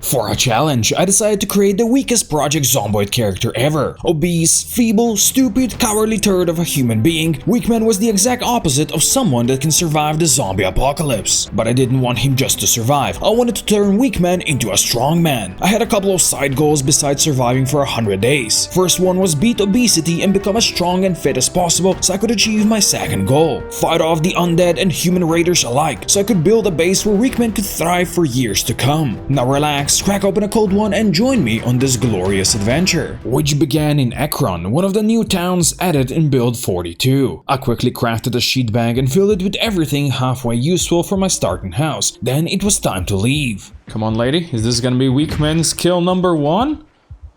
For a challenge, I decided to create the weakest Project Zomboid character ever. Obese, feeble, stupid, cowardly turd of a human being, Weakman was the exact opposite of someone that can survive the zombie apocalypse. But I didn't want him just to survive, I wanted to turn Weakman into a strong man. I had a couple of side goals besides surviving for 100 days. First one was beat obesity and become as strong and fit as possible so I could achieve my second goal. Fight off the undead and human raiders alike so I could build a base where Weakman could thrive for years to come. Now relax, crack open a cold one and join me on this glorious adventure, which began in Ekron, one of the new towns added in build 42. I quickly crafted a sheet bag and filled it with everything halfway useful for my starting house. Then it was time to leave. Come on, lady, is this gonna be Weakman's kill number 1?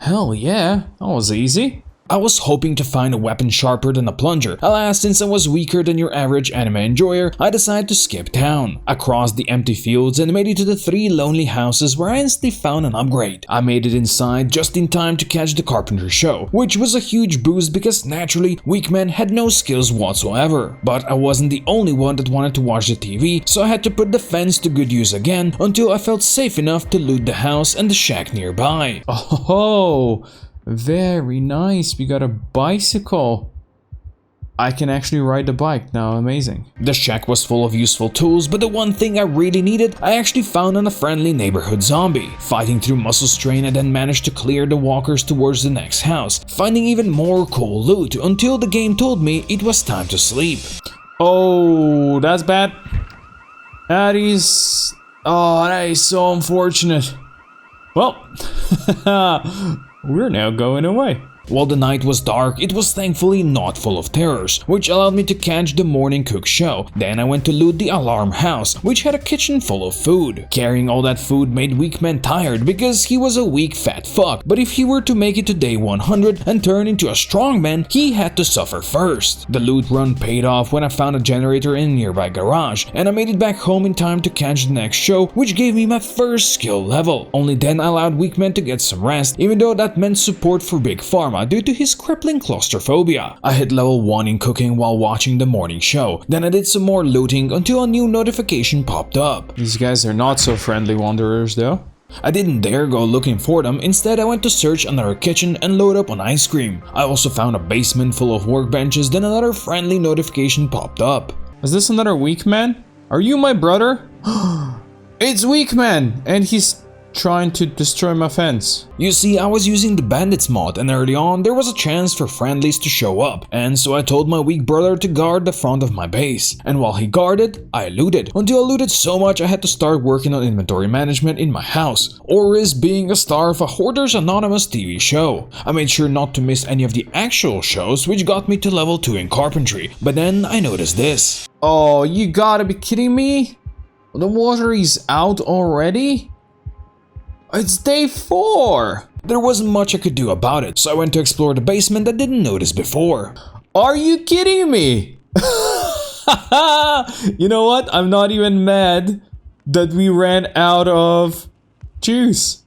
Hell yeah, that was easy. I was hoping to find a weapon sharper than a plunger. Alas, since I was weaker than your average anime enjoyer, I decided to skip town. I crossed the empty fields and made it to the 3 lonely houses where I instantly found an upgrade. I made it inside just in time to catch the carpenter show, which was a huge boost because naturally, Weakman had no skills whatsoever. But I wasn't the only one that wanted to watch the TV, so I had to put the fence to good use again until I felt safe enough to loot the house and the shack nearby. Oh, very nice. We got a bicycle. I can actually ride the bike now, amazing. The shack was full of useful tools, but the one thing I really needed, I actually found on a friendly neighborhood zombie. Fighting through muscle strain, I then managed to clear the walkers towards the next house, finding even more cool loot until the game told me it was time to sleep. Oh, that's bad. That is so unfortunate. Well, we're now going away. While the night was dark, it was thankfully not full of terrors, which allowed me to catch the morning cook show. Then I went to loot the alarm house, which had a kitchen full of food. Carrying all that food made Weakman tired because he was a weak fat fuck, but if he were to make it to day 100 and turn into a strong man, he had to suffer first. The loot run paid off when I found a generator in a nearby garage, and I made it back home in time to catch the next show, which gave me my first skill level. Only then I allowed Weakman to get some rest, even though that meant support for Big Pharma due to his crippling claustrophobia. I hit level 1 in cooking while watching the morning show. Then I did some more looting until a new notification popped up. These guys are not so friendly wanderers though. I didn't dare go looking for them, instead I went to search another kitchen and load up on ice cream. I also found a basement full of workbenches, then another friendly notification popped up. Is this another Weakman? Are you my brother? It's Weakman! And he's trying to destroy my fence. You see, I was using the bandits mod and early on there was a chance for friendlies to show up, and so I told my weak brother to guard the front of my base. And while he guarded, I looted, until I looted so much I had to start working on inventory management in my house, or risk being a star of a Hoarders Anonymous TV show. I made sure not to miss any of the actual shows, which got me to level 2 in carpentry, but then I noticed this. Oh, you gotta be kidding me? The water is out already? It's day 4! There wasn't much I could do about it, so I went to explore the basement I didn't notice before. Are you kidding me? You know what? I'm not even mad that we ran out of juice.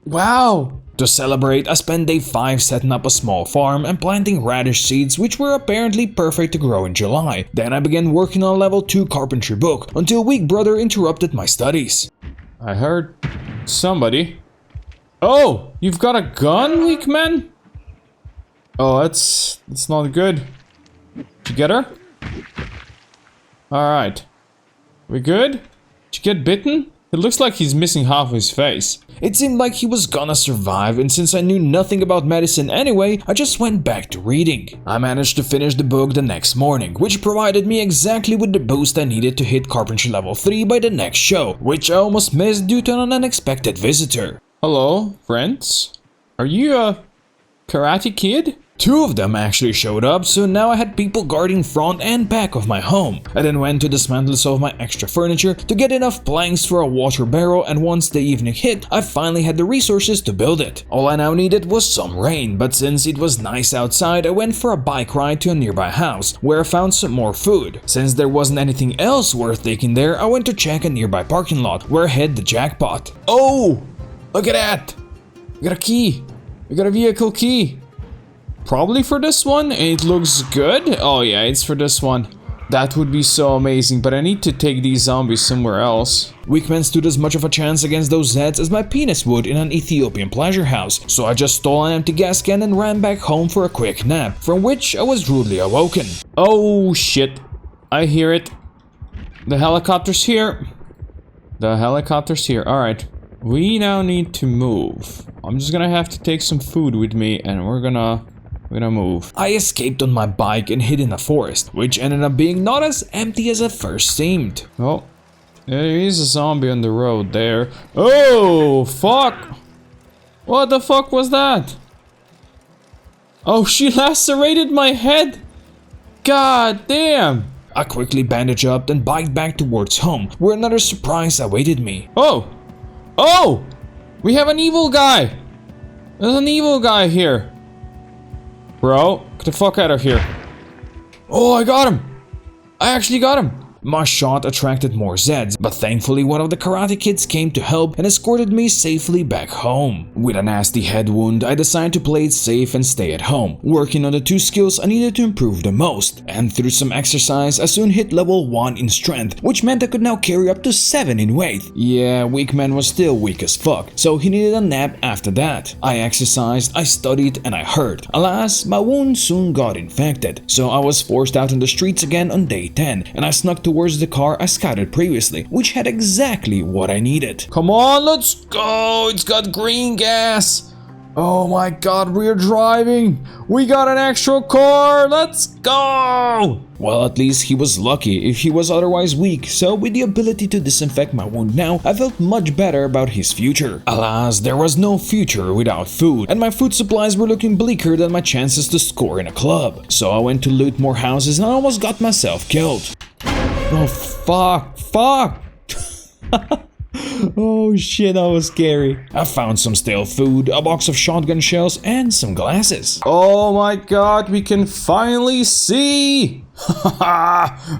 Wow! To celebrate, I spent day 5 setting up a small farm and planting radish seeds, which were apparently perfect to grow in July. Then I began working on a level 2 carpentry book until weak brother interrupted my studies. I heard somebody. Oh, you've got a gun, Weakman? Oh, that's not good. Did you get her? Alright. We good? Did you get bitten? It looks like he's missing half of his face. It seemed like he was gonna survive, and since I knew nothing about medicine anyway, I just went back to reading. I managed to finish the book the next morning, which provided me exactly with the boost I needed to hit carpentry level 3 by the next show, which I almost missed due to an unexpected visitor. Hello, friends? Are you a karate kid? 2 of them actually showed up, so now I had people guarding front and back of my home. I then went to dismantle some of my extra furniture to get enough planks for a water barrel, and once the evening hit, I finally had the resources to build it. All I now needed was some rain, but since it was nice outside, I went for a bike ride to a nearby house, where I found some more food. Since there wasn't anything else worth taking there, I went to check a nearby parking lot, where I hit the jackpot. Oh! Look at that! We got a key! We got a vehicle key! Probably for this one, and it looks good. Oh yeah, it's for this one. That would be so amazing, but I need to take these zombies somewhere else. Weakman stood as much of a chance against those Zeds as my penis would in an Ethiopian pleasure house, so I just stole an empty gas can and ran back home for a quick nap, from which I was rudely awoken. Oh shit, I hear it. The helicopter's here. The helicopter's here. Alright, we now need to move. I'm just gonna have to take some food with me and we're gonna move. I escaped on my bike and hid in a forest, which ended up being not as empty as it first seemed. Oh, there is a zombie on the road there. Oh, fuck! What the fuck was that? Oh, she lacerated my head! God damn! I quickly bandaged up and biked back towards home, where another surprise awaited me. Oh! Oh! We have an evil guy! There's an evil guy here. Bro, get the fuck out of here. Oh, I got him! I actually got him! My shot attracted more Zeds, but thankfully one of the Karate Kids came to help and escorted me safely back home. With a nasty head wound, I decided to play it safe and stay at home, working on the 2 skills I needed to improve the most. And through some exercise, I soon hit level 1 in strength, which meant I could now carry up to 7 in weight. Yeah, Weakman was still weak as fuck, so he needed a nap after that. I exercised, I studied, and I hurt. Alas, my wound soon got infected, so I was forced out on the streets again on day 10, and I snuck towards the car I scouted previously, which had exactly what I needed. Come on, let's go! It's got green gas! Oh my god, we're driving! We got an actual car! Let's go! Well, at least he was lucky if he was otherwise weak, so with the ability to disinfect my wound now, I felt much better about his future. Alas, there was no future without food, and my food supplies were looking bleaker than my chances to score in a club. So I went to loot more houses and I almost got myself killed. Oh fuck! Oh shit, that was scary. I found some stale food, a box of shotgun shells, and some glasses. Oh my god, we can finally see!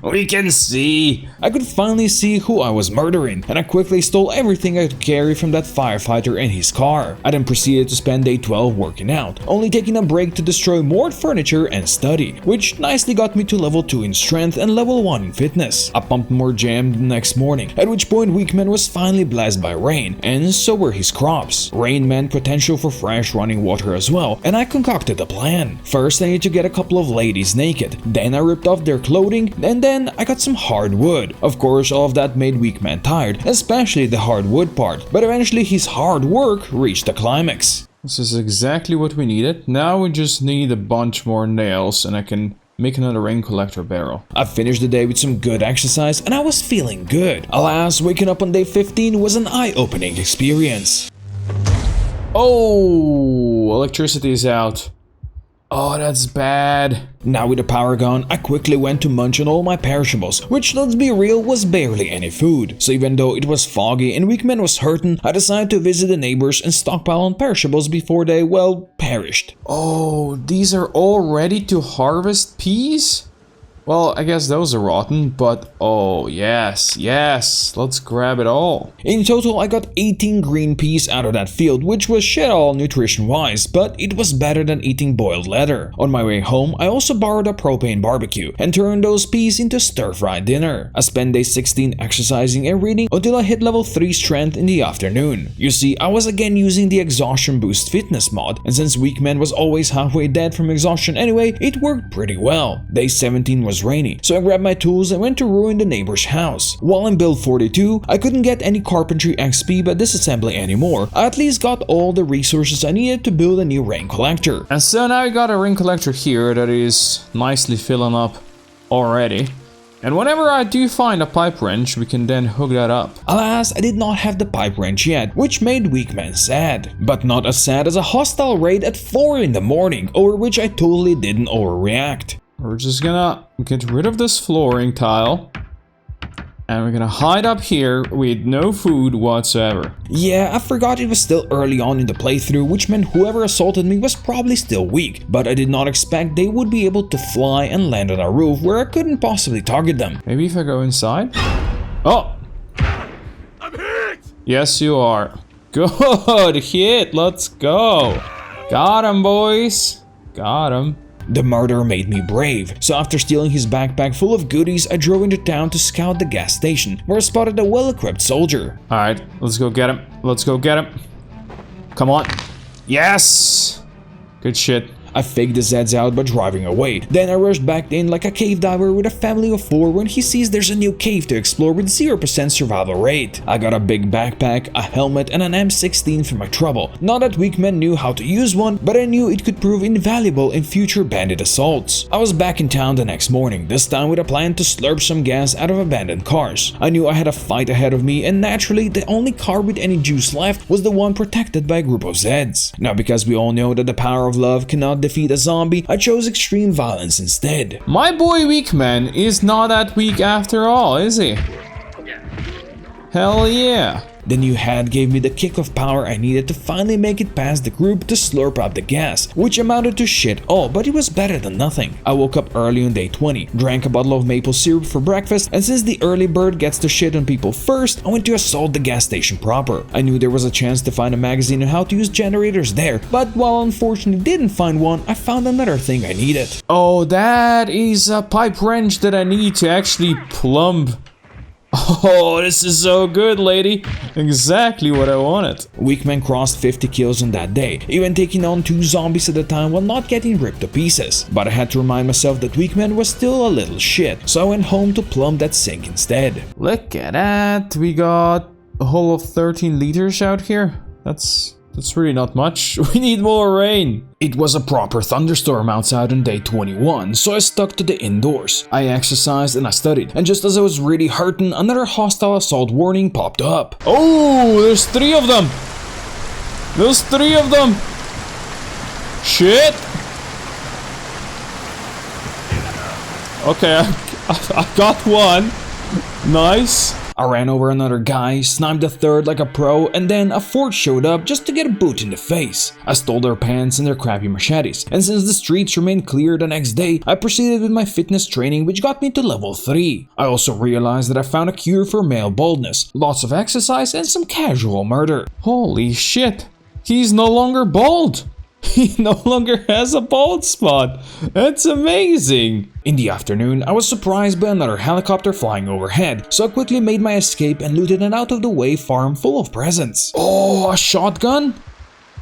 We can see! I could finally see who I was murdering, and I quickly stole everything I could carry from that firefighter in his car. I then proceeded to spend day 12 working out, only taking a break to destroy more furniture and study, which nicely got me to level 2 in strength and level 1 in fitness. I pumped more jam the next morning, at which point Weakman was finally blessed by rain, and so were his crops. Rain meant potential for fresh running water as well, and I concocted a plan. First, I needed to get a couple of ladies naked, then I ripped off their clothing, and then I got some hardwood. Of course, all of that made Weakman tired, especially the hardwood part, but eventually his hard work reached a climax. This is exactly what we needed. Now we just need a bunch more nails and I can make another rain collector barrel. I finished the day with some good exercise and I was feeling good. Alas, waking up on day 15 was an eye-opening experience. Oh, electricity is out. Oh, that's bad. Now with the power gone, I quickly went to munch on all my perishables, which, let's be real, was barely any food. So even though it was foggy and Weakman was hurting, I decided to visit the neighbors and stockpile on perishables before they, well, perished. Oh, these are all ready to harvest peas? Well, I guess those are rotten, but oh yes, let's grab it all. In total, I got 18 green peas out of that field, which was shit all nutrition-wise, but it was better than eating boiled leather. On my way home, I also borrowed a propane barbecue and turned those peas into stir-fried dinner. I spent day 16 exercising and reading until I hit level 3 strength in the afternoon. You see, I was again using the exhaustion boost fitness mod, and since Weakman was always halfway dead from exhaustion anyway, it worked pretty well. Day 17 was rainy, so I grabbed my tools and went to ruin the neighbor's house. While in build 42, I couldn't get any carpentry XP by disassembly anymore. I at least got all the resources I needed to build a new rain collector. And so now we got a rain collector here that is nicely filling up already. And whenever I do find a pipe wrench, we can then hook that up. Alas, I did not have the pipe wrench yet, which made Weakman sad. But not as sad as a hostile raid at 4 in the morning, over which I totally didn't overreact. We're just gonna get rid of this flooring tile. And we're gonna hide up here with no food whatsoever. Yeah, I forgot it was still early on in the playthrough, which meant whoever assaulted me was probably still weak. But I did not expect they would be able to fly and land on a roof where I couldn't possibly target them. Maybe if I go inside? Oh! I'm hit! Yes, you are. Good hit, let's go. Got him, boys. Got him. The murder made me brave, so after stealing his backpack full of goodies, I drove into town to scout the gas station, where I spotted a well-equipped soldier. Alright, let's go get him. Let's go get him. Come on. Yes! Good shit. I faked the Zeds out by driving away. Then I rushed back in like a cave diver with a family of 4 when he sees there's a new cave to explore with 0% survival rate. I got a big backpack, a helmet, and an M16 for my trouble. Not that weak men knew how to use one, but I knew it could prove invaluable in future bandit assaults. I was back in town the next morning, this time with a plan to slurp some gas out of abandoned cars. I knew I had a fight ahead of me, and naturally, the only car with any juice left was the one protected by a group of Zeds. Now, because we all know that the power of love cannot defeat a zombie, I chose extreme violence instead. My boy Weakman is not that weak after all, is he? Hell yeah. The new hat gave me the kick of power I needed to finally make it past the group to slurp up the gas, which amounted to shit all, but it was better than nothing. I woke up early on day 20, drank a bottle of maple syrup for breakfast, and since the early bird gets to shit on people first, I went to assault the gas station proper. I knew there was a chance to find a magazine on how to use generators there, but while unfortunately didn't find one, I found another thing I needed. Oh, that is a pipe wrench that I need to actually plumb. Oh, this is so good, lady. Exactly what I wanted. Weakman crossed 50 kills on that day, even taking on 2 zombies at a time while not getting ripped to pieces. But I had to remind myself that Weakman was still a little shit, so I went home to plumb that sink instead. Look at that. We got a whole of 13 liters out here. That's really not much. We need more rain. It was a proper thunderstorm outside on day 21, so I stuck to the indoors. I exercised and I studied, and just as I was really hurting, another hostile assault warning popped up. Oh, there's 3 of them. There's 3 of them. Shit. Okay, I got one. Nice. I ran over another guy, sniped a third like a pro, and then a 4th showed up just to get a boot in the face. I stole their pants and their crappy machetes, and since the streets remained clear the next day, I proceeded with my fitness training, which got me to level 3. I also realized that I found a cure for male baldness, lots of exercise, and some casual murder. Holy shit, he's no longer bald. He no longer has a bald spot. That's amazing. In the afternoon, I was surprised by another helicopter flying overhead, so I quickly made my escape and looted an out-of-the-way farm full of presents. Oh, a shotgun?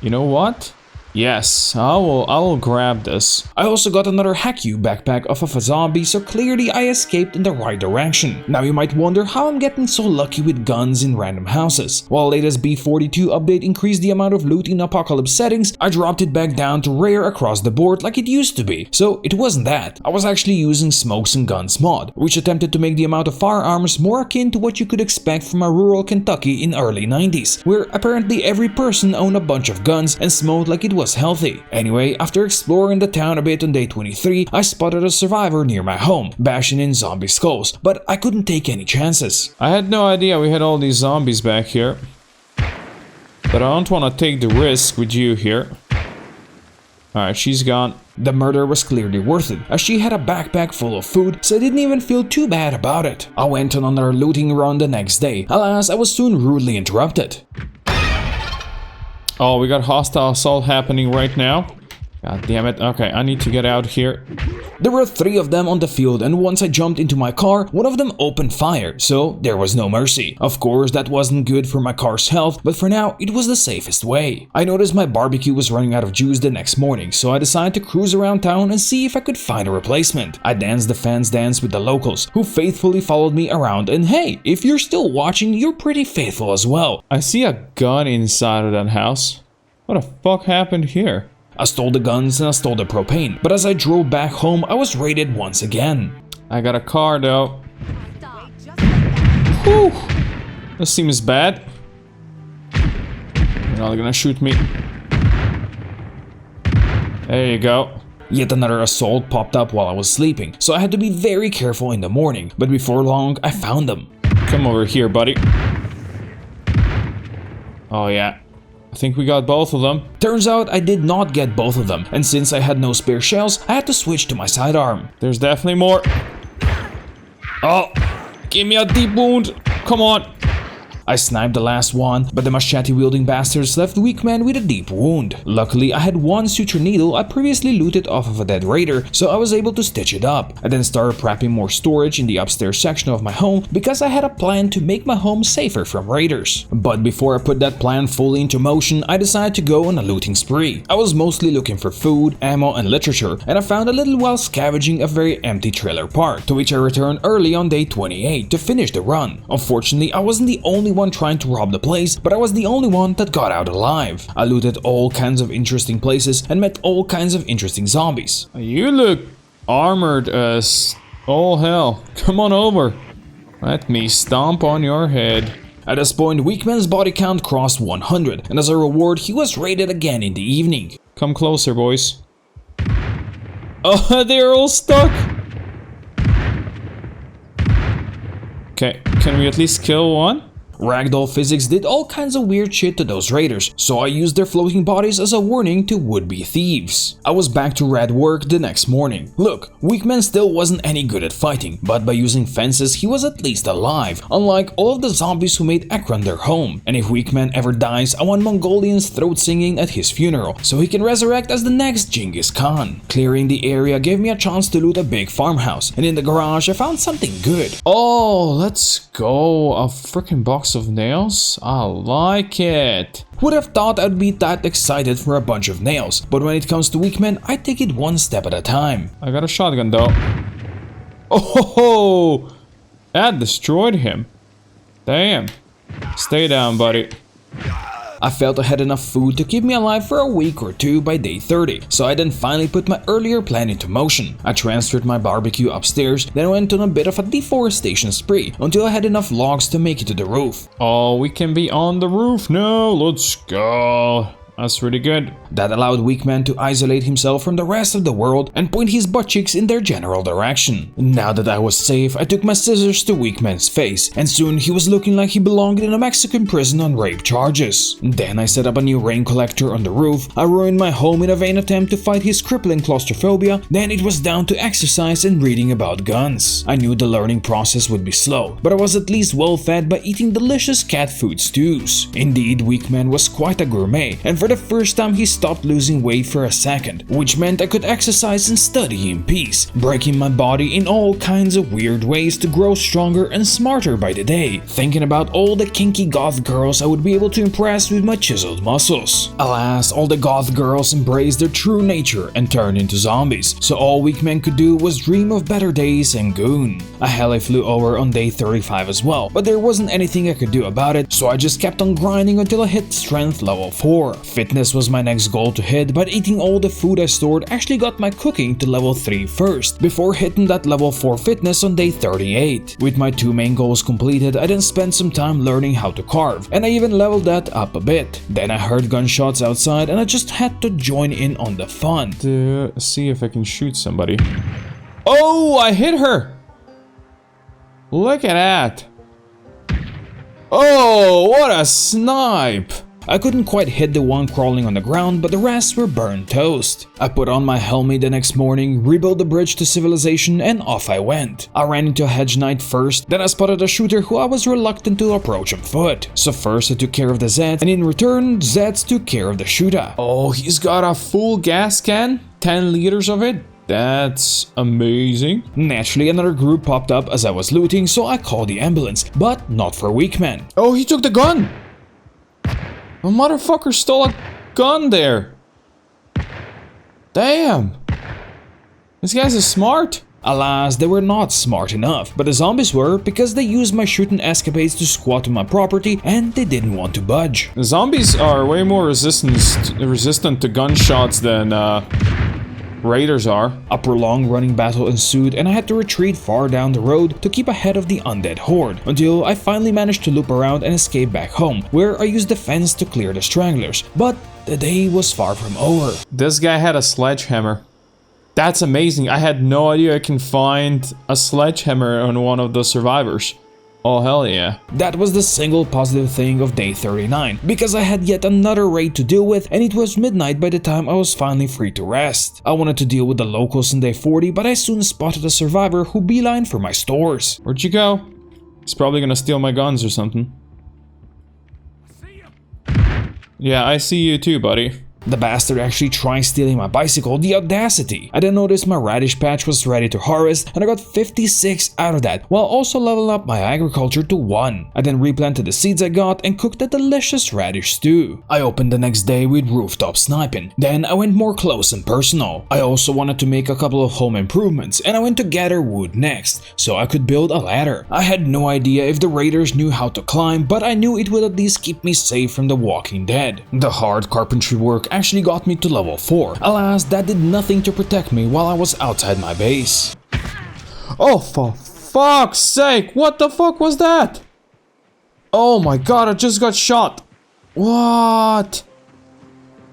You know what? Yes, I will grab this. I also got another hack you backpack off of a zombie, so clearly I escaped in the right direction. Now you might wonder how I'm getting so lucky with guns in random houses. While latest B42 update increased the amount of loot in apocalypse settings, I dropped it back down to rare across the board like it used to be. So it wasn't that. I was actually using Smokes and Guns mod, which attempted to make the amount of firearms more akin to what you could expect from a rural Kentucky in early 90s, where apparently every person owned a bunch of guns and smoked like it was healthy. Anyway, after exploring the town a bit on day 23, I spotted a survivor near my home, bashing in zombie skulls, but I couldn't take any chances. I had no idea we had all these zombies back here. But I don't want to take the risk with you here. Alright, she's gone. The murder was clearly worth it, as she had a backpack full of food, so I didn't even feel too bad about it. I went on another looting run the next day. Alas, I was soon rudely interrupted. Oh, we got hostile assault happening right now. God damn it. Okay, I need to get out here. There were 3 of them on the field, and once I jumped into my car, one of them opened fire, so there was no mercy. Of course, that wasn't good for my car's health, but for now, it was the safest way. I noticed my barbecue was running out of juice the next morning, so I decided to cruise around town and see if I could find a replacement. I danced the fans dance with the locals, who faithfully followed me around, and hey, if you're still watching, you're pretty faithful as well. I see a gun inside of that house. What the fuck happened here? I stole the guns and I stole the propane, but as I drove back home, I was raided once again. I got a car though. Whew. This seems bad. You're not gonna shoot me. There you go. Yet another assault popped up while I was sleeping, so I had to be very careful in the morning, but before long, I found them. Come over here, buddy. Oh yeah. I think we got both of them. Turns out I did not get both of them, and since I had no spare shells, I had to switch to my sidearm. There's definitely more. Oh, give me a deep wound. Come on. I sniped the last one, but the machete-wielding bastards left Weakman with a deep wound. Luckily, I had one suture needle I previously looted off of a dead raider, so I was able to stitch it up. I then started prepping more storage in the upstairs section of my home because I had a plan to make my home safer from raiders. But before I put that plan fully into motion, I decided to go on a looting spree. I was mostly looking for food, ammo, and literature, and I found a little while scavenging a very empty trailer park, to which I returned early on day 28 to finish the run. Unfortunately, I wasn't the only one trying to rob the place, but I was the only one that got out alive. I looted all kinds of interesting places and met all kinds of interesting zombies. You look armored as all hell. Come on over. Let me stomp on your head. At this point, Weakman's body count crossed 100, and as a reward, he was raided again in the evening. Come closer, boys. Oh, they're all stuck. Okay, can we at least kill one? Ragdoll physics did all kinds of weird shit to those raiders, so I used their floating bodies as a warning to would-be thieves. I was back to rad work the next morning. Look, Weakman still wasn't any good at fighting, but by using fences he was at least alive, unlike all of the zombies who made Ekron their home. And if Weakman ever dies, I want Mongolians throat singing at his funeral, so he can resurrect as the next Genghis Khan. Clearing the area gave me a chance to loot a big farmhouse, and in the garage I found something good. Oh, let's go. A freaking box of nails? I like it. Would have thought I'd be that excited for a bunch of nails, but when it comes to Weakman, I take it one step at a time. I got a shotgun though. Oh, that destroyed him. Damn. Stay down, buddy. I felt I had enough food to keep me alive for a week or two by day 30, so I then finally put my earlier plan into motion. I transferred my barbecue upstairs, then went on a bit of a deforestation spree until I had enough logs to make it to the roof. Oh, we can be on the roof now. Let's go. That's really good. That allowed Weakman to isolate himself from the rest of the world and point his butt cheeks in their general direction. Now that I was safe, I took my scissors to Weakman's face, and soon he was looking like he belonged in a Mexican prison on rape charges. Then I set up a new rain collector on the roof, I ruined my home in a vain attempt to fight his crippling claustrophobia, then it was down to exercise and reading about guns. I knew the learning process would be slow, but I was at least well fed by eating delicious cat food stews. Indeed, Weakman was quite a gourmet, and for the first time he stopped losing weight for a second, which meant I could exercise and study in peace, breaking my body in all kinds of weird ways to grow stronger and smarter by the day, thinking about all the kinky goth girls I would be able to impress with my chiseled muscles. Alas, all the goth girls embraced their true nature and turned into zombies, so all Weakman could do was dream of better days and goon. A heli flew over on day 35 as well, but there wasn't anything I could do about it, so I just kept on grinding until I hit strength level 4. Fitness was my next goal to hit, but eating all the food I stored actually got my cooking to level 3 first, before hitting that level 4 fitness on day 38. With my 2 main goals completed, I then spent some time learning how to carve, and I even leveled that up a bit. Then I heard gunshots outside and I just had to join in on the fun. To see if I can shoot somebody. Oh, I hit her! Look at that! Oh, what a snipe! I couldn't quite hit the one crawling on the ground, but the rest were burnt toast. I put on my helmet the next morning, rebuilt the bridge to civilization, and off I went. I ran into a hedge knight first, then I spotted a shooter who I was reluctant to approach on foot. So first I took care of the Zeds, and in return, Zeds took care of the shooter. Oh, he's got a full gas can? 10 liters of it? That's amazing. Naturally, another group popped up as I was looting, so I called the ambulance, but not for Weakman. Oh, he took the gun! A motherfucker stole a gun there. Damn. These guys are smart. Alas, they were not smart enough, but the zombies were, because they used my shooting escapades to squat on my property and they didn't want to budge. The zombies are way more resistant to gunshots than raiders are. A prolonged running battle ensued and I had to retreat far down the road to keep ahead of the undead horde, until I finally managed to loop around and escape back home, where I used the fence to clear the stranglers, but the day was far from over. This guy had a sledgehammer. That's amazing. I had no idea I can find a sledgehammer on one of the survivors. Oh, hell yeah. That was the single positive thing of day 39, because I had yet another raid to deal with and it was midnight by the time I was finally free to rest. I wanted to deal with the locals on day 40, but I soon spotted a survivor who beelined for my stores. Where'd you go? He's probably gonna steal my guns or something. Yeah, I see you too, buddy. The bastard actually tried stealing my bicycle, the audacity! I then noticed my radish patch was ready to harvest and I got 56 out of that, while also leveling up my agriculture to 1. I then replanted the seeds I got and cooked a delicious radish stew. I opened the next day with rooftop sniping, then I went more close and personal. I also wanted to make a couple of home improvements and I went to gather wood next, so I could build a ladder. I had no idea if the raiders knew how to climb, but I knew it would at least keep me safe from the walking dead. The hard carpentry work actually got me to level 4. Alas, that did nothing to protect me while I was outside my base. Oh, for fuck's sake! What the fuck was that? Oh my god, I just got shot. What?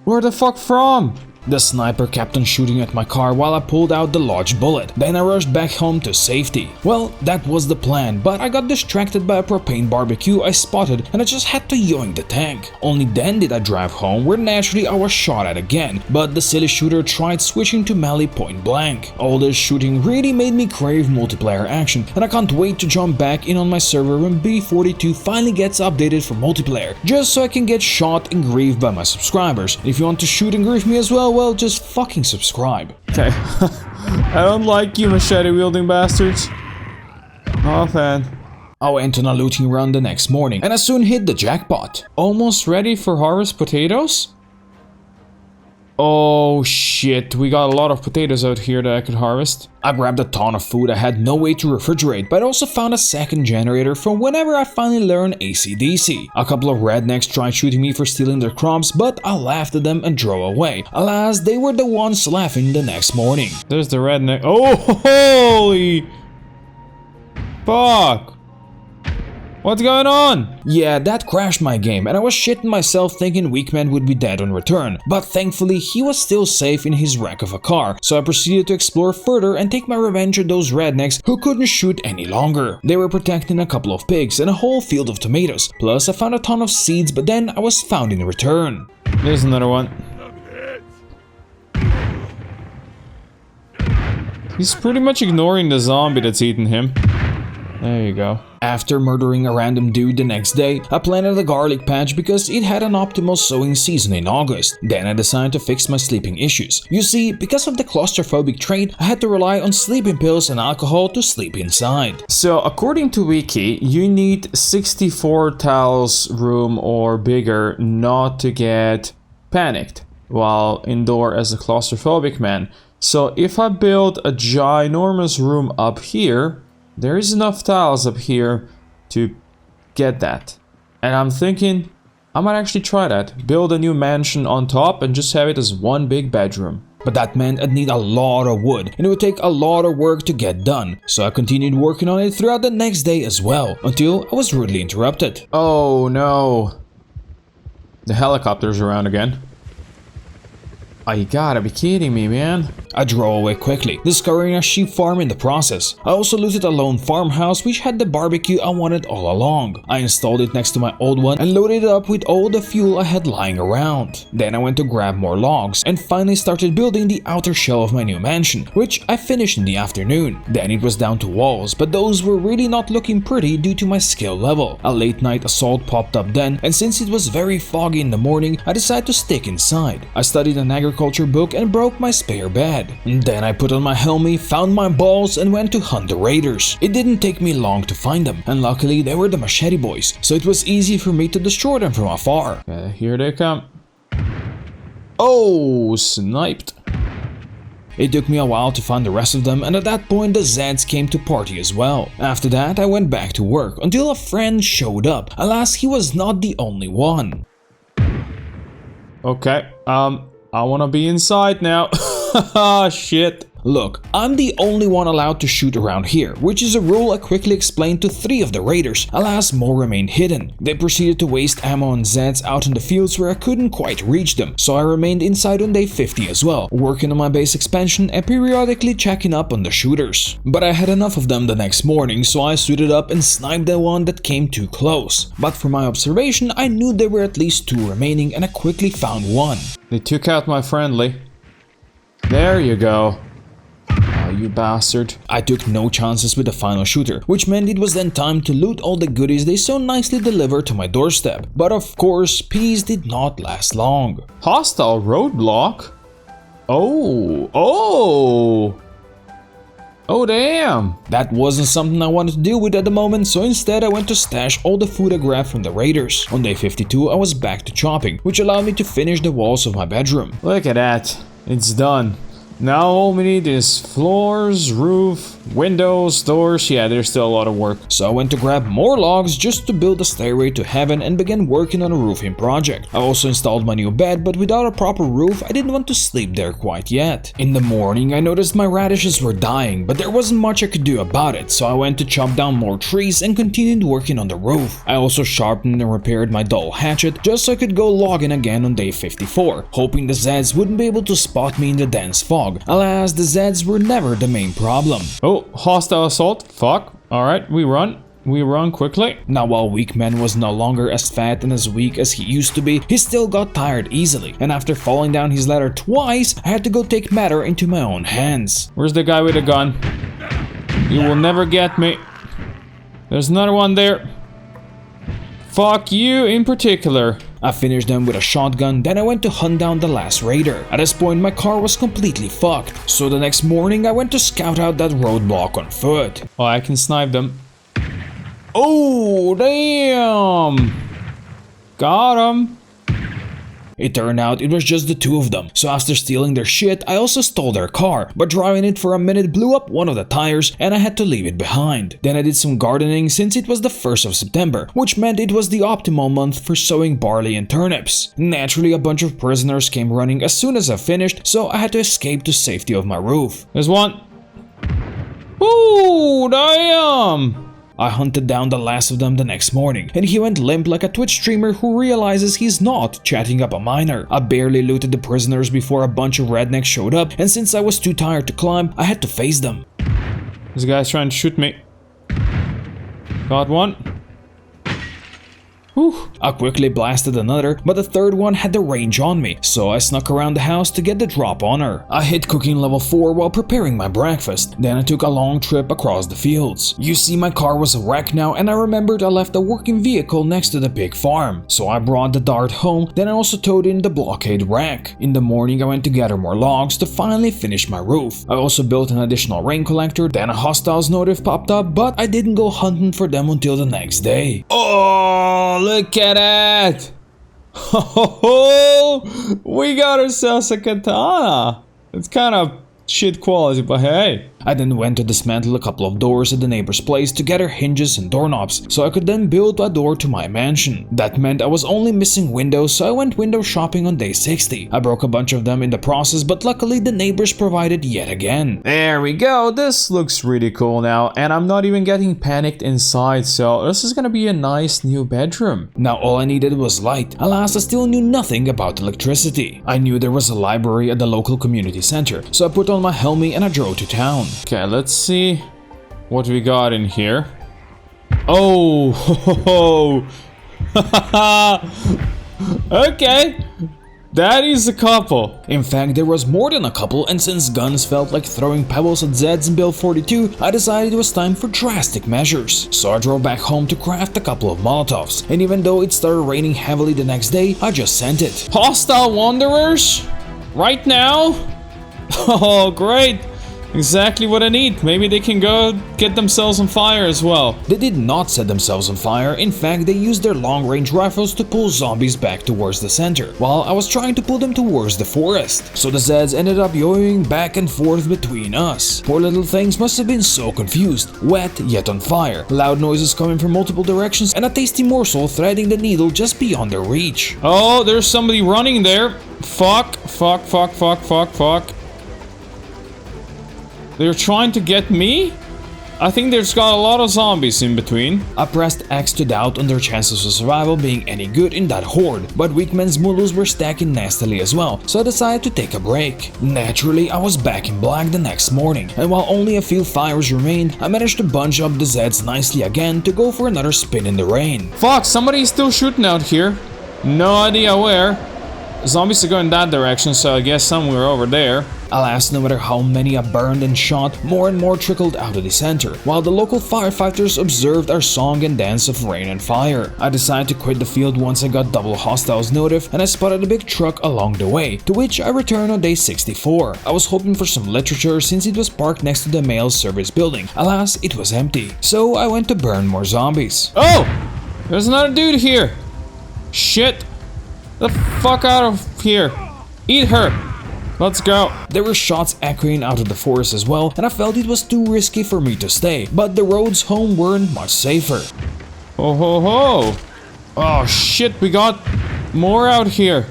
Where the fuck from? The sniper kept on shooting at my car while I pulled out the large bullet. Then I rushed back home to safety. Well, that was the plan, but I got distracted by a propane barbecue I spotted and I just had to yoink the tank. Only then did I drive home, where naturally I was shot at again, but the silly shooter tried switching to melee point blank. All this shooting really made me crave multiplayer action, and I can't wait to jump back in on my server when B42 finally gets updated for multiplayer, just so I can get shot and grieved by my subscribers. If you want to shoot and grieve me as well, just fucking subscribe. Okay. I don't like you machete-wielding bastards. Not a fan. I went on a looting run the next morning, and I soon hit the jackpot. Almost ready for harvest potatoes? Oh shit, we got a lot of potatoes out here that I could harvest. I grabbed a ton of food I had no way to refrigerate, but I also found a second generator from whenever I finally learned AC/DC. A couple of rednecks tried shooting me for stealing their crops, but I laughed at them and drove away. Alas, they were the ones laughing the next morning. There's the redneck. Oh, holy fuck! What's going on? Yeah, that crashed my game and I was shitting myself thinking Weakman would be dead on return, but thankfully he was still safe in his wreck of a car, so I proceeded to explore further and take my revenge on those rednecks who couldn't shoot any longer. They were protecting a couple of pigs and a whole field of tomatoes, plus I found a ton of seeds, but then I was found in return. There's another one. He's pretty much ignoring the zombie that's eating him. There you go. After murdering a random dude the next day, I planted a garlic patch because it had an optimal sowing season in August. Then I decided to fix my sleeping issues. You see, because of the claustrophobic trait, I had to rely on sleeping pills and alcohol to sleep inside. So according to Wiki, you need 64 tiles room or bigger not to get panicked while indoor as a claustrophobic man. So if I build a ginormous room up here, there is enough tiles up here to get that. And I'm thinking I might actually try that. Build a new mansion on top and just have it as one big bedroom. But that meant I'd need a lot of wood and it would take a lot of work to get done. So I continued working on it throughout the next day as well, until I was rudely interrupted. Oh no. The helicopter's around again. Oh, you gotta be kidding me, man. I drove away quickly, discovering a sheep farm in the process. I also looted a lone farmhouse which had the barbecue I wanted all along. I installed it next to my old one and loaded it up with all the fuel I had lying around. Then I went to grab more logs and finally started building the outer shell of my new mansion, which I finished in the afternoon. Then it was down to walls, but those were really not looking pretty due to my skill level. A late night assault popped up then, and since it was very foggy in the morning, I decided to stick inside. I studied an agriculture book and broke my spare bed. Then I put on my helmet, found my balls and went to hunt the raiders. It didn't take me long to find them, and luckily they were the machete boys, so it was easy for me to destroy them from afar. Here they come. Oh, sniped. It took me a while to find the rest of them, and at that point the Zeds came to party as well. After that I went back to work until a friend showed up. Alas, he was not the only one. Okay, I wanna be inside now. Shit. Look, I'm the only one allowed to shoot around here, which is a rule I quickly explained to 3 of the raiders. Alas, more remained hidden. They proceeded to waste ammo on Zeds out in the fields where I couldn't quite reach them, so I remained inside on day 50 as well, working on my base expansion and periodically checking up on the shooters. But I had enough of them the next morning, so I suited up and sniped the one that came too close. But from my observation, I knew there were at least 2 remaining and I quickly found one. They took out my friendly. There you go. you bastard. I took no chances with the final shooter, which meant it was then time to loot all the goodies they so nicely delivered to my doorstep. But of course, peace did not last long. Hostile roadblock? Oh damn! That wasn't something I wanted to deal with at the moment, so instead I went to stash all the food I grabbed from the raiders. On day 52 I was back to chopping, which allowed me to finish the walls of my bedroom. Look at that. It's done. Now all we need is floors, roof, windows, doors. Yeah, there's still a lot of work. So I went to grab more logs just to build a stairway to heaven and began working on a roofing project. I also installed my new bed, but without a proper roof, I didn't want to sleep there quite yet. In the morning, I noticed my radishes were dying, but there wasn't much I could do about it, so I went to chop down more trees and continued working on the roof. I also sharpened and repaired my dull hatchet just so I could go logging again on day 54, hoping the Zeds wouldn't be able to spot me in the dense fog. Alas, the Zeds were never the main problem. Oh, hostile assault. Fuck. Alright, we run. We run quickly. Now, while Weakman was no longer as fat and as weak as he used to be, he still got tired easily. And after falling down his ladder twice, I had to go take matter into my own hands. Where's the guy with the gun? You will never get me. There's another one there. Fuck you in particular. I finished them with a shotgun, then I went to hunt down the last raider. At this point, my car was completely fucked, so the next morning I went to scout out that roadblock on foot. Oh, I can snipe them. Oh, damn! Got him. It turned out it was just the two of them, so after stealing their shit, I also stole their car, but driving it for a minute blew up one of the tires and I had to leave it behind. Then I did some gardening since it was the 1st of September, which meant it was the optimal month for sowing barley and turnips. Naturally, a bunch of prisoners came running as soon as I finished, so I had to escape to safety of my roof. There's one. Ooh, damn! I hunted down the last of them the next morning, and he went limp like a Twitch streamer who realizes he's not chatting up a miner. I barely looted the prisoners before a bunch of rednecks showed up, and since I was too tired to climb, I had to face them. This guy's trying to shoot me. Got one. Whew. I quickly blasted another, but the third one had the range on me, so I snuck around the house to get the drop on her. I hit cooking level 4 while preparing my breakfast, then I took a long trip across the fields. You see, my car was a wreck now, and I remembered I left a working vehicle next to the pig farm, so I brought the dart home, then I also towed in the blockade rack. In the morning I went to gather more logs to finally finish my roof. I also built an additional rain collector, then a hostiles notif popped up, but I didn't go hunting for them until the next day. Oh, look at that! Oh, we got ourselves a katana. It's kind of shit quality, but hey. I then went to dismantle a couple of doors at the neighbor's place to gather hinges and doorknobs, so I could then build a door to my mansion. That meant I was only missing windows, so I went window shopping on day 60. I broke a bunch of them in the process, but luckily the neighbors provided yet again. There we go, this looks really cool now, and I'm not even getting panicked inside, so this is gonna be a nice new bedroom. Now all I needed was light. Alas, I still knew nothing about electricity. I knew there was a library at the local community center, so I put on my helmet and I drove to town. Okay, let's see what we got in here. Oh, okay, that is a couple. In fact, there was more than a couple, and since guns felt like throwing pebbles at Zeds in build 42, I decided it was time for drastic measures. So I drove back home to craft a couple of Molotovs, and even though it started raining heavily the next day, I just sent it. Hostile wanderers? Right now? Oh, great. Exactly what I need. Maybe they can go get themselves on fire as well. They did not set themselves on fire. In fact, they used their long-range rifles to pull zombies back towards the center, while I was trying to pull them towards the forest. So the Zeds ended up yo-yoing back and forth between us. Poor little things must have been so confused, wet yet on fire, loud noises coming from multiple directions, and a tasty morsel threading the needle just beyond their reach. Oh, there's somebody running there. Fuck. They're trying to get me? I think there's got a lot of zombies in between. I pressed X to doubt on their chances of survival being any good in that horde, but Weakman's mulus were stacking nastily as well, so I decided to take a break. Naturally, I was back in black the next morning, and while only a few fires remained, I managed to bunch up the Zeds nicely again to go for another spin in the rain. Fuck, somebody's still shooting out here. No idea where. Zombies are going that direction, so I guess somewhere over there. Alas, no matter how many I burned and shot, more and more trickled out of the center, while the local firefighters observed our song and dance of rain and fire. I decided to quit the field once I got double hostiles notif, and I spotted a big truck along the way, to which I returned on day 64. I was hoping for some literature since it was parked next to the mail service building. Alas, it was empty, so I went to burn more zombies. Oh! There's another dude here! Shit! The fuck out of here! Eat her! Let's go! There were shots echoing out of the forest as well, and I felt it was too risky for me to stay, but the roads home weren't much safer. Ho ho ho! Oh shit, we got more out here.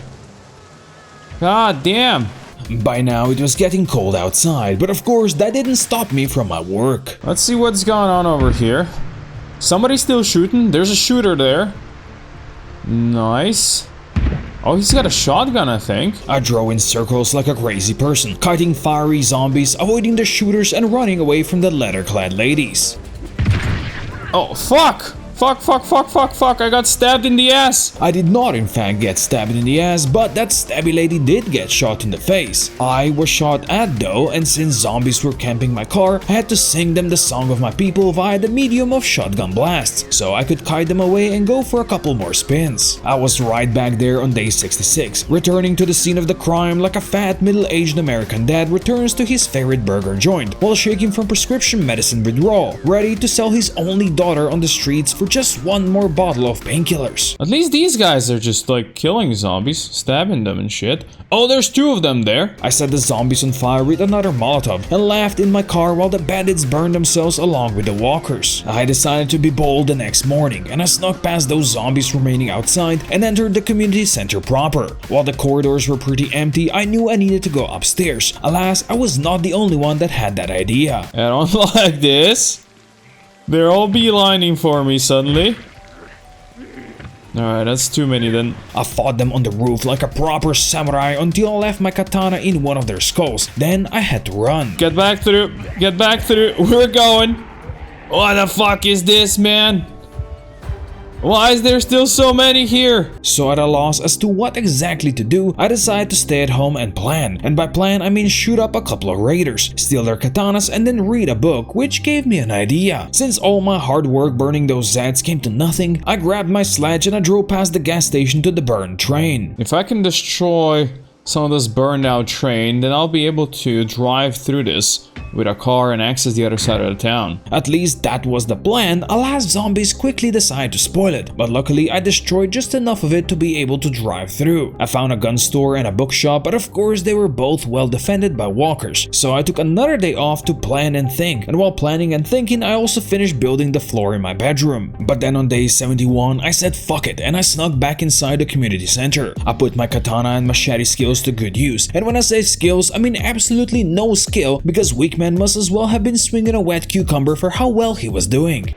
God damn! By now it was getting cold outside, but of course that didn't stop me from my work. Let's see what's going on over here. Somebody's still shooting. There's a shooter there. Nice. Oh, he's got a shotgun, I think. I drove in circles like a crazy person, kiting fiery zombies, avoiding the shooters and running away from the leather-clad ladies. Oh, fuck! Fuck, I got stabbed in the ass! I did not in fact get stabbed in the ass, but that stabby lady did get shot in the face. I was shot at though, and since zombies were camping my car, I had to sing them the song of my people via the medium of shotgun blasts, so I could kite them away and go for a couple more spins. I was right back there on day 66, returning to the scene of the crime like a fat middle-aged American dad returns to his favorite burger joint, while shaking from prescription medicine withdrawal, ready to sell his only daughter on the streets for just one more bottle of painkillers. At least these guys are just like killing zombies, stabbing them and shit. Oh, there's two of them there. I set the zombies on fire with another Molotov and laughed in my car while the bandits burned themselves along with the walkers. I decided to be bold the next morning, and I snuck past those zombies remaining outside and entered the community center proper. While the corridors were pretty empty, I knew I needed to go upstairs. Alas, I was not the only one that had that idea. I don't like this. They're all beelining for me suddenly. Alright, that's too many then. I fought them on the roof like a proper samurai until I left my katana in one of their skulls. Then I had to run. Get back through. Get back through. We're going. What the fuck is this, man? Why is there still so many here? So at a loss as to what exactly to do, I decided to stay at home and plan. And by plan, I mean shoot up a couple of raiders, steal their katanas, and then read a book, which gave me an idea. Since all my hard work burning those Zeds came to nothing, I grabbed my sledge and I drove past the gas station to the burned train. If I can destroy some of this burned out train, then I'll be able to drive through this with a car and access the other side of the town. At least that was the plan. Alas, zombies quickly decided to spoil it, but luckily I destroyed just enough of it to be able to drive through. I found a gun store and a bookshop, but of course they were both well defended by walkers, so I took another day off to plan and think, and while planning and thinking I also finished building the floor in my bedroom. But then on day 71 I said fuck it and I snuck back inside the community center. I put my katana and machete skills to good use, and when I say skills I mean absolutely no skill, because weak men must as well have been swinging a wet cucumber for how well he was doing.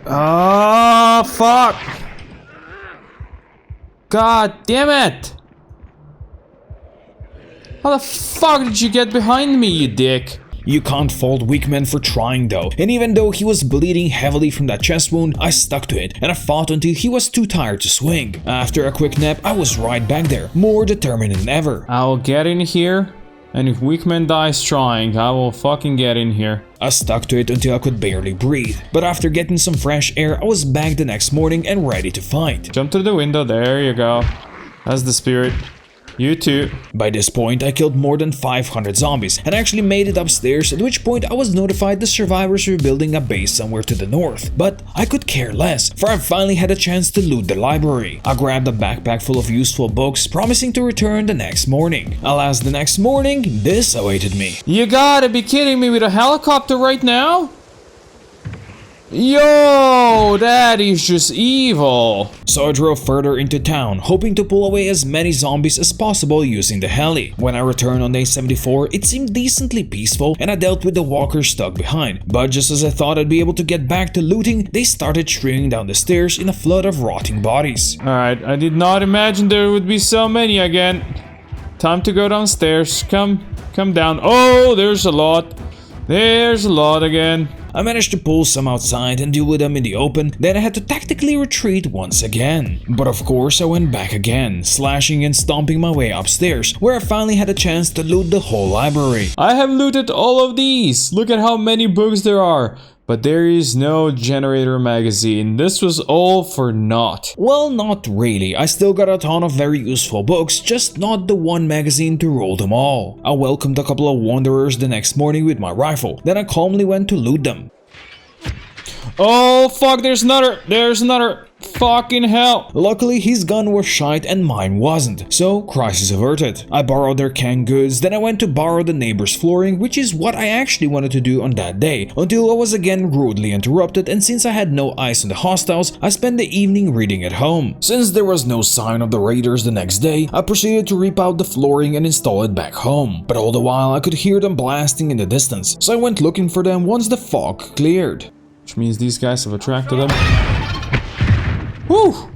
Oh, fuck! God damn it! How the fuck did you get behind me, you dick? You can't fault weak men for trying though, and even though he was bleeding heavily from that chest wound, I stuck to it, and I fought until he was too tired to swing. After a quick nap, I was right back there, more determined than ever. I'll get in here, and if weak man dies trying, I will fucking get in here. I stuck to it until I could barely breathe, but after getting some fresh air, I was back the next morning and ready to fight. Jump through the window, there you go. That's the spirit. You too. By this point, I killed more than 500 zombies and actually made it upstairs, at which point I was notified the survivors were building a base somewhere to the north. But I could care less, for I finally had a chance to loot the library. I grabbed a backpack full of useful books, promising to return the next morning. Alas, the next morning, this awaited me. You gotta be kidding me, with a helicopter right now? Yo, that is just evil. So I drove further into town, hoping to pull away as many zombies as possible using the heli. When I returned on day 74, it seemed decently peaceful and I dealt with the walkers stuck behind. But just as I thought I'd be able to get back to looting, they started streaming down the stairs in a flood of rotting bodies. Alright, I did not imagine there would be so many again. Time to go downstairs. Come down. Oh, there's a lot. There's a lot again. I managed to pull some outside and deal with them in the open, then I had to tactically retreat once again. But of course I went back again, slashing and stomping my way upstairs, where I finally had a chance to loot the whole library. I have looted all of these. Look at how many books there are. But there is no generator magazine. This was all for naught. Well, not really. I still got a ton of very useful books, just not the one magazine to rule them all. I welcomed a couple of wanderers the next morning with my rifle, then I calmly went to loot them. Oh fuck, there's another. Fucking hell. Luckily, his gun was shite and mine wasn't, so crisis averted. I borrowed their canned goods, then I went to borrow the neighbor's flooring, which is what I actually wanted to do on that day, until I was again rudely interrupted, and since I had no eyes on the hostiles, I spent the evening reading at home. Since there was no sign of the raiders the next day, I proceeded to rip out the flooring and install it back home, but all the while I could hear them blasting in the distance, so I went looking for them once the fog cleared. Which means these guys have attracted them. Whew!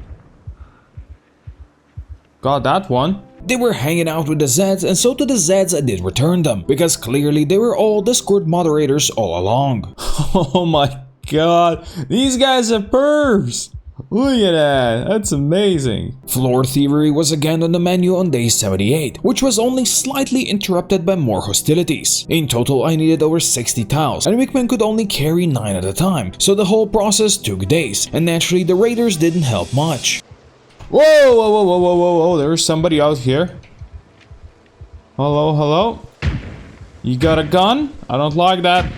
Got that one. They were hanging out with the Zeds, and so to the Zeds I did return them, because clearly they were all Discord moderators all along. Oh my god, these guys are pervs! Look at that, that's amazing. Floor thievery was again on the menu on day 78, which was only slightly interrupted by more hostilities. In total I needed over 60 tiles, and Wickman could only carry 9 at a time, so the whole process took days, and naturally the raiders didn't help much. Whoa, there's somebody out here. Hello? You got a gun? I don't like that.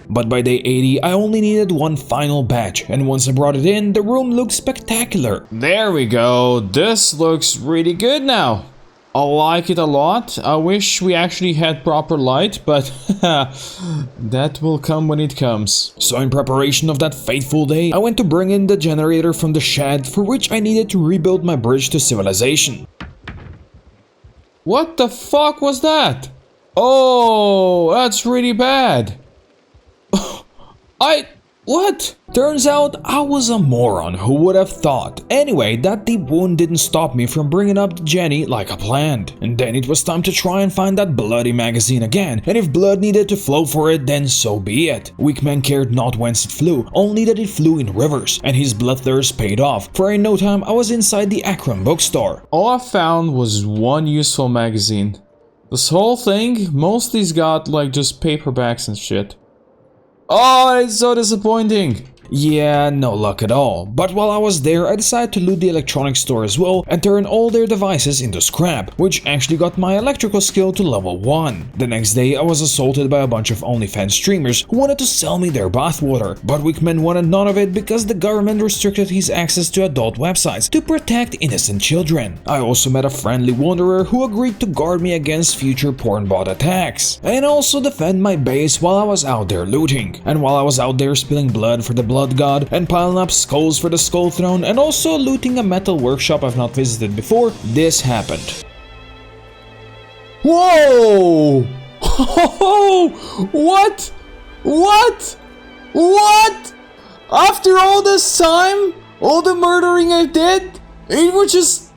But by day 80, I only needed one final batch, and once I brought it in, the room looked spectacular. There we go, this looks really good now. I like it a lot. I wish we actually had proper light, but that will come when it comes. So in preparation of that fateful day, I went to bring in the generator from the shed, for which I needed to rebuild my bridge to civilization. What the fuck was that? Oh, that's really bad. What? Turns out I was a moron, who would have thought. Anyway, that deep wound didn't stop me from bringing up the Jenny like I planned. And then it was time to try and find that bloody magazine again, and if blood needed to flow for it, then so be it. Weakman cared not whence it flew, only that it flew in rivers, and his bloodthirst paid off, for in no time I was inside the Akron bookstore. All I found was one useful magazine. This whole thing mostly's got like just paperbacks and shit. Oh, it's so disappointing. Yeah, no luck at all. But while I was there, I decided to loot the electronics store as well and turn all their devices into scrap, which actually got my electrical skill to level 1. The next day, I was assaulted by a bunch of OnlyFans streamers who wanted to sell me their bathwater, but Wickman wanted none of it because the government restricted his access to adult websites to protect innocent children. I also met a friendly wanderer who agreed to guard me against future porn bot attacks, and also defend my base while I was out there looting. And while I was out there spilling blood for the Blood God and piling up skulls for the Skull Throne and also looting a metal workshop I've not visited before, this happened. Whoa! What? What? After all this time? All the murdering I did? It was just...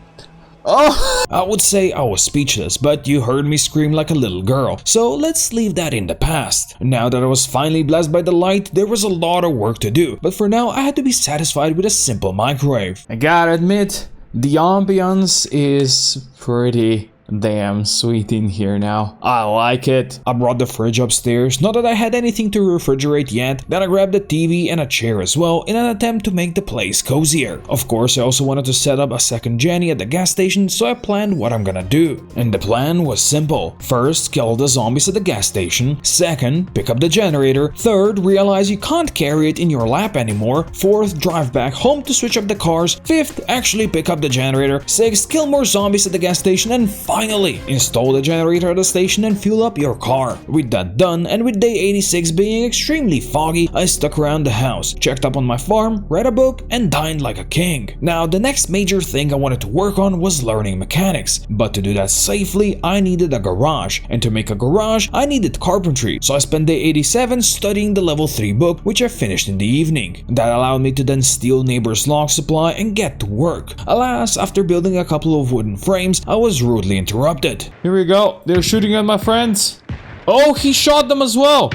Oh. I would say I was speechless, but you heard me scream like a little girl, so let's leave that in the past. Now that I was finally blessed by the light, there was a lot of work to do, but for now I had to be satisfied with a simple microwave. I gotta admit, the ambiance is pretty damn sweet in here now. I like it. I brought the fridge upstairs, not that I had anything to refrigerate yet, then I grabbed the TV and a chair as well in an attempt to make the place cozier. Of course, I also wanted to set up a second Jenny at the gas station, so I planned what I'm gonna do. And the plan was simple. First, kill the zombies at the gas station. Second, pick up the generator. Third, realize you can't carry it in your lap anymore. Fourth, drive back home to switch up the cars. Fifth, actually pick up the generator. Sixth, kill more zombies at the gas station. And finally, install the generator at the station and fuel up your car. With that done, and with day 86 being extremely foggy, I stuck around the house, checked up on my farm, read a book, and dined like a king. Now, the next major thing I wanted to work on was learning mechanics, but to do that safely, I needed a garage, and to make a garage, I needed carpentry, so I spent day 87 studying the level 3 book, which I finished in the evening. That allowed me to then steal neighbor's log supply and get to work. Alas, after building a couple of wooden frames, I was rudely interrupted. Here we go. They're shooting at my friends. Oh, he shot them as well.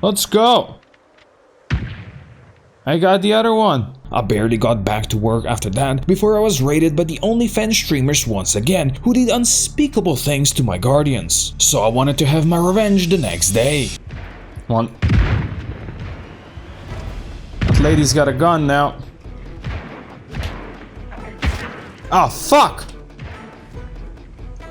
Let's go. I got the other one. I barely got back to work after that before I was raided by the OnlyFans streamers once again, who did unspeakable things to my guardians. So I wanted to have my revenge the next day. Come on. That lady's got a gun now. Oh, fuck!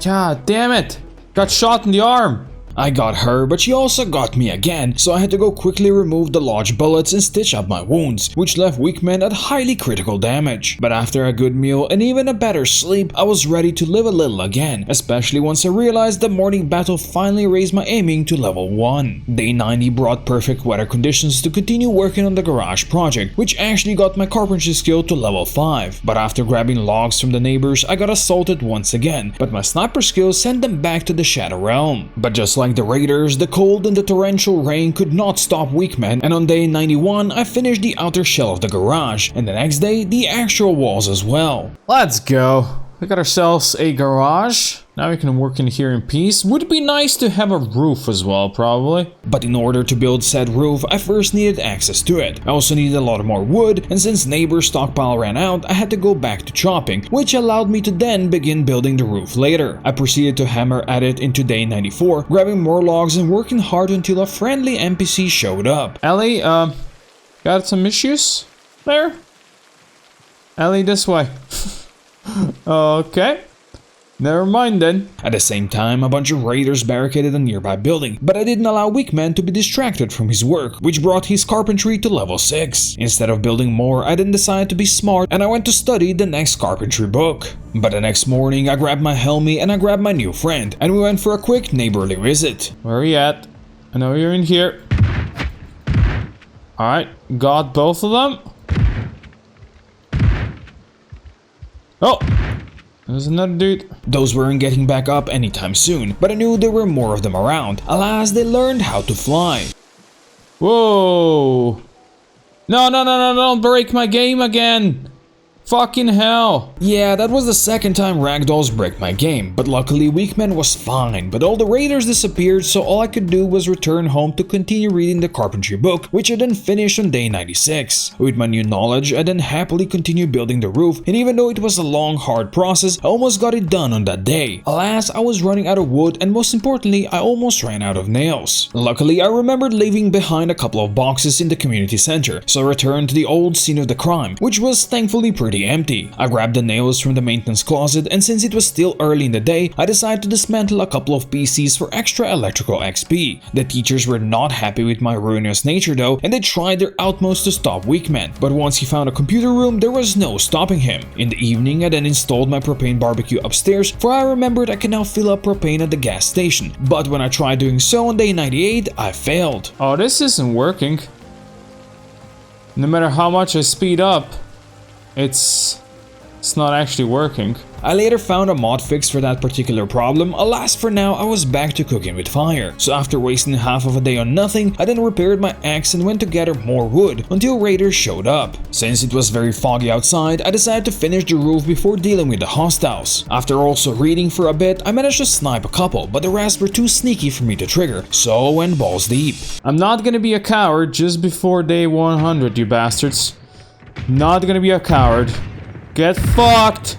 God damn it! Got shot in the arm! I got her, but she also got me again, so I had to go quickly remove the lodged bullets and stitch up my wounds, which left Weakman at highly critical damage. But after a good meal and even a better sleep, I was ready to live a little again, especially once I realized the morning battle finally raised my aiming to level 1. Day 90 brought perfect weather conditions to continue working on the garage project, which actually got my carpentry skill to level 5. But after grabbing logs from the neighbors, I got assaulted once again, but my sniper skills sent them back to the Shadow Realm. But just like the raiders, the cold and the torrential rain could not stop Weakman, and on day 91 I finished the outer shell of the garage, and the next day the actual walls as well. Let's go. We got ourselves a garage. Now we can work in here in peace. Would be nice to have a roof as well, probably. But in order to build said roof, I first needed access to it. I also needed a lot more wood, and since neighbor's stockpile ran out, I had to go back to chopping, which allowed me to then begin building the roof later. I proceeded to hammer at it into day 94, grabbing more logs and working hard until a friendly NPC showed up. Ellie, got some issues there? Ellie, this way. Okay. Never mind then. At the same time, a bunch of raiders barricaded a nearby building, but I didn't allow Weakman to be distracted from his work, which brought his carpentry to level 6. Instead of building more, I then decided to be smart and I went to study the next carpentry book. But the next morning, I grabbed my helmet and I grabbed my new friend, and we went for a quick neighborly visit. Where are you at? I know you're in here. Alright, got both of them. Oh! There's another dude. Those weren't getting back up anytime soon, but I knew there were more of them around. Alas, they learned how to fly. Whoa! No, don't break my game again! Fucking hell! Yeah, that was the second time ragdolls break my game, but luckily Weakman was fine, but all the raiders disappeared, so all I could do was return home to continue reading the carpentry book, which I then finished on day 96. With my new knowledge, I then happily continued building the roof, and even though it was a long, hard process, I almost got it done on that day. Alas, I was running out of wood, and most importantly, I almost ran out of nails. Luckily, I remembered leaving behind a couple of boxes in the community center, so I returned to the old scene of the crime, which was thankfully pretty empty. I grabbed the nails from the maintenance closet, and since it was still early in the day, I decided to dismantle a couple of PCs for extra electrical XP. The teachers were not happy with my ruinous nature though, and they tried their utmost to stop Weakman, but once he found a computer room, there was no stopping him. In the evening, I then installed my propane barbecue upstairs, for I remembered I can now fill up propane at the gas station, but when I tried doing so on day 98, I failed. Oh, this isn't working. No matter how much I speed up, it's not actually working. I later found a mod fix for that particular problem. Alas, for now I was back to cooking with fire. So after wasting half of a day on nothing, I then repaired my axe and went to gather more wood until raiders showed up. Since it was very foggy outside, I decided to finish the roof before dealing with the hostiles. After also reading for a bit, I managed to snipe a couple, but the rest were too sneaky for me to trigger, so I went balls deep. I'm not gonna be a coward just before day 100, you bastards. Not gonna be a coward. Get fucked!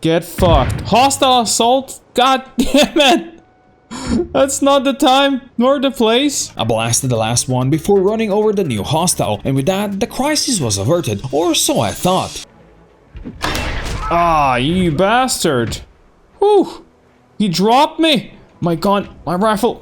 Get fucked. Hostile assault? God damn it! That's not the time nor the place. I blasted the last one before running over the new hostile, and with that, the crisis was averted, or so I thought. Ah, you bastard. Whew. He dropped me. My gun, my rifle.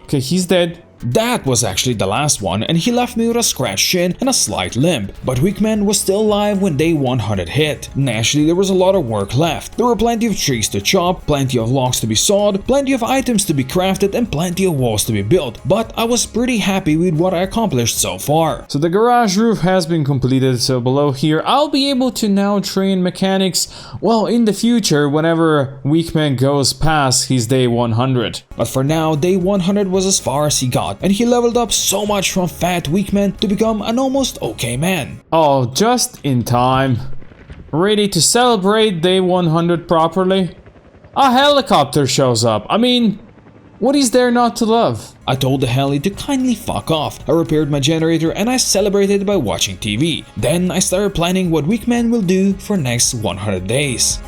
Okay, he's dead. That was actually the last one, and he left me with a scratched shin and a slight limp. But Weakman was still alive when day 100 hit. Naturally, there was a lot of work left. There were plenty of trees to chop, plenty of logs to be sawed, plenty of items to be crafted, and plenty of walls to be built. But I was pretty happy with what I accomplished so far. So the garage roof has been completed, so below here I'll be able to now train mechanics, well, in the future whenever Weakman goes past his day 100. But for now, day 100 was as far as he got, and he leveled up so much from fat Weakman to become an almost okay man. Oh, just in time. Ready to celebrate day 100 properly? A helicopter shows up. I mean, What is there not to love? I told the heli to kindly fuck off. I repaired my generator and I celebrated by watching TV. Then I started planning what Weakman will do for next 100 days.